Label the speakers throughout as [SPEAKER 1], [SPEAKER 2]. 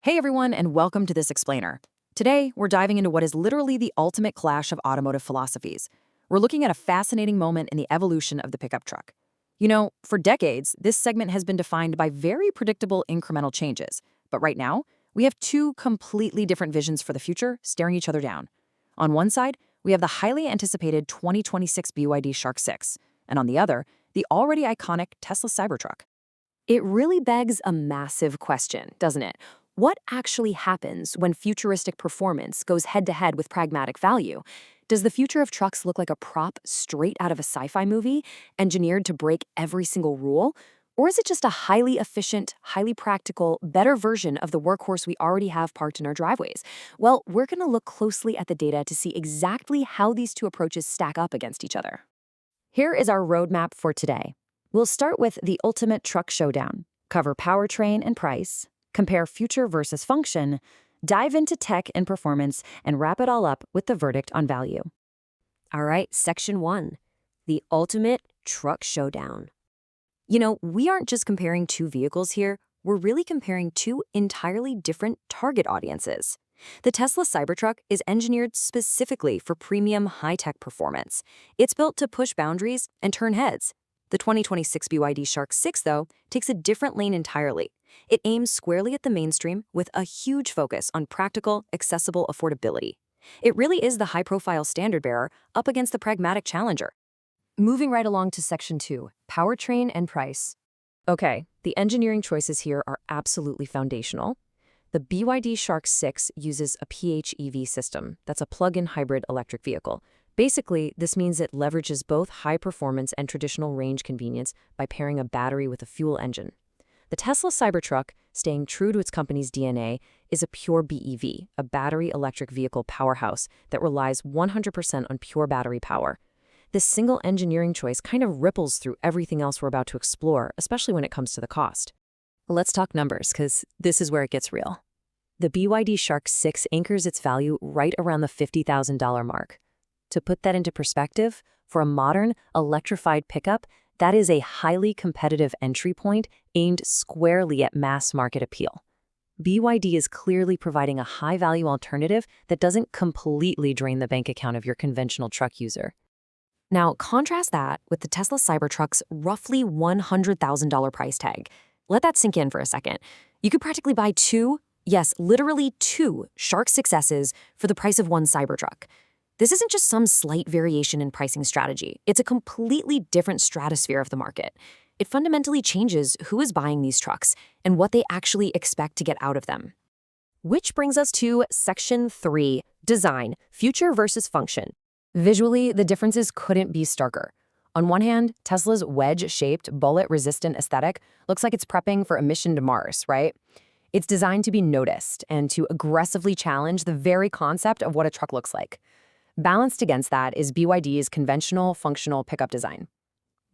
[SPEAKER 1] Hey everyone, and welcome to this explainer. Today, we're diving into what is literally the ultimate clash of automotive philosophies. We're looking at a fascinating moment in the evolution of the pickup truck. You know, for decades, this segment has been defined by very predictable incremental changes. But right now, we have two completely different visions for the future staring each other down. On one side, we have the highly anticipated 2026 BYD Shark 6, and on the other, the already iconic Tesla Cybertruck. It really begs a massive question, doesn't it? What actually happens when futuristic performance goes head-to-head with pragmatic value? Does the future of trucks look like a prop straight out of a sci-fi movie, engineered to break every single rule? Or is it just a highly efficient, highly practical, better version of the workhorse we already have parked in our driveways? Well, we're going to look closely at the data to see exactly how these two approaches stack up against each other. Here is our roadmap for today. We'll start with the ultimate truck showdown, cover powertrain and price, compare future versus function, dive into tech and performance, and wrap it all up with the verdict on value.
[SPEAKER 2] All right, section 1, the ultimate truck showdown. You know, we aren't just comparing two vehicles here, we're really comparing two entirely different target audiences. The Tesla Cybertruck is engineered specifically for premium high-tech performance. It's built to push boundaries and turn heads. The 2026 BYD Shark 6, though, takes a different lane entirely. It aims squarely at the mainstream with a huge focus on practical, accessible affordability. It really is the high-profile standard-bearer up against the pragmatic challenger. Moving right along to section 2, powertrain and price. Okay, the engineering choices here are absolutely foundational. The BYD Shark 6 uses a PHEV system. That's a plug-in hybrid electric vehicle. Basically, this means it leverages both high performance and traditional range convenience by pairing a battery with a fuel engine. The Tesla Cybertruck, staying true to its company's DNA, is a pure BEV, a battery electric vehicle powerhouse that relies 100% on pure battery power. This single engineering choice kind of ripples through everything else we're about to explore, especially when it comes to the cost. Let's talk numbers, because this is where it gets real. The BYD Shark 6 anchors its value right around the $50,000 mark. To put that into perspective, for a modern, electrified pickup, that is a highly competitive entry point aimed squarely at mass market appeal. BYD is clearly providing a high-value alternative that doesn't completely drain the bank account of your conventional truck user. Now, contrast that with the Tesla Cybertruck's roughly $100,000 price tag. Let that sink in for a second. You could practically buy two, yes, literally two Shark 6S's for the price of one Cybertruck. This isn't just some slight variation in pricing strategy. It's a completely different stratosphere of the market. It fundamentally changes who is buying these trucks and what they actually expect to get out of them. Which brings us to section 3, design, future versus function. Visually, the differences couldn't be starker. On one hand, Tesla's wedge-shaped, bullet-resistant aesthetic looks like it's prepping for a mission to Mars, right? It's designed to be noticed and to aggressively challenge the very concept of what a truck looks like. Balanced against that is BYD's conventional, functional pickup design.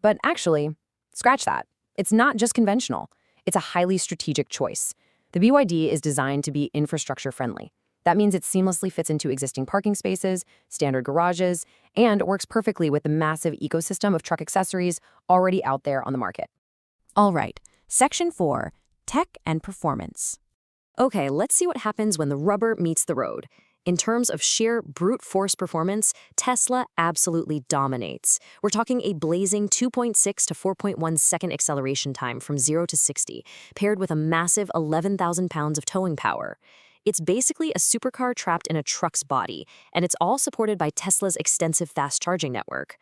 [SPEAKER 2] But actually, scratch that. It's not just conventional. It's a highly strategic choice. The BYD is designed to be infrastructure-friendly. That means it seamlessly fits into existing parking spaces, standard garages, and works perfectly with the massive ecosystem of truck accessories already out there on the market. All right, section 4, tech and performance. Okay, let's see what happens when the rubber meets the road. In terms of sheer brute force performance, Tesla absolutely dominates. We're talking a blazing 2.6 to 4.1 second acceleration time from 0 to 60, paired with a massive 11,000 pounds of towing power. It's basically a supercar trapped in a truck's body, and it's all supported by Tesla's extensive fast charging network.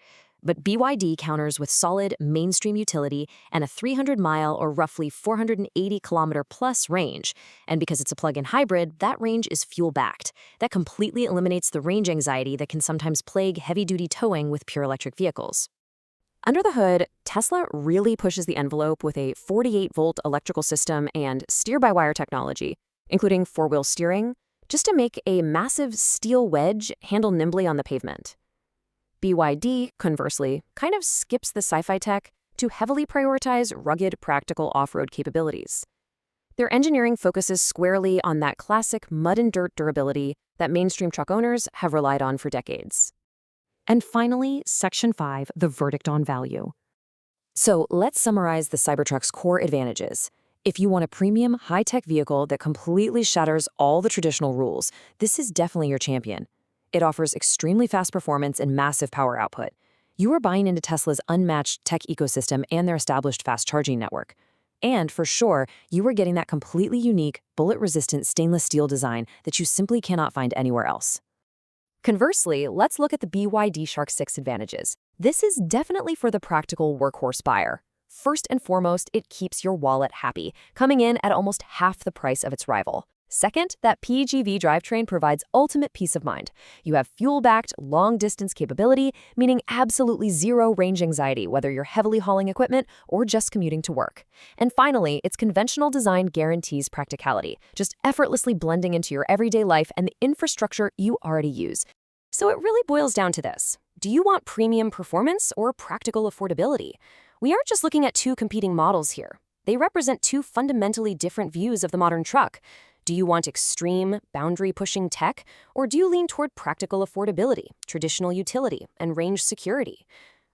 [SPEAKER 2] But BYD counters with solid mainstream utility and a 300-mile or roughly 480-kilometer-plus range. And because it's a plug-in hybrid, that range is fuel-backed. That completely eliminates the range anxiety that can sometimes plague heavy-duty towing with pure electric vehicles. Under the hood, Tesla really pushes the envelope with a 48-volt electrical system and steer-by-wire technology, including four-wheel steering, just to make a massive steel wedge handle nimbly on the pavement. BYD, conversely, kind of skips the sci-fi tech to heavily prioritize rugged, practical off-road capabilities. Their engineering focuses squarely on that classic mud and dirt durability that mainstream truck owners have relied on for decades. And finally, section 5, the verdict on value. So let's summarize the Cybertruck's core advantages.
[SPEAKER 1] If you want a premium, high-tech vehicle that completely shatters all the traditional rules, this is definitely your champion. It offers extremely fast performance and massive power output. You are buying into Tesla's unmatched tech ecosystem and their established fast charging network. And for sure, you are getting that completely unique, bullet-resistant stainless steel design that you simply cannot find anywhere else. Conversely, let's look at the BYD Shark 6 advantages. This is definitely for the practical workhorse buyer. First and foremost, it keeps your wallet happy, coming in at almost half the price of its rival. Second, that PGV drivetrain provides ultimate peace of mind. You have fuel-backed, long-distance capability, meaning absolutely zero range anxiety, whether you're heavily hauling equipment or just commuting to work. And finally, its conventional design guarantees practicality, just effortlessly blending into your everyday life and the infrastructure you already use. So it really boils down to this. Do you want premium performance or practical affordability? We aren't just looking at two competing models here. They represent two fundamentally different views of the modern truck. Do you want extreme, boundary-pushing tech, or do you lean toward practical affordability, traditional utility, and range security?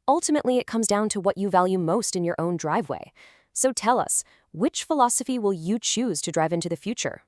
[SPEAKER 1] Ultimately, it comes down to what you value most in your own driveway. So tell us, which philosophy will you choose to drive into the future?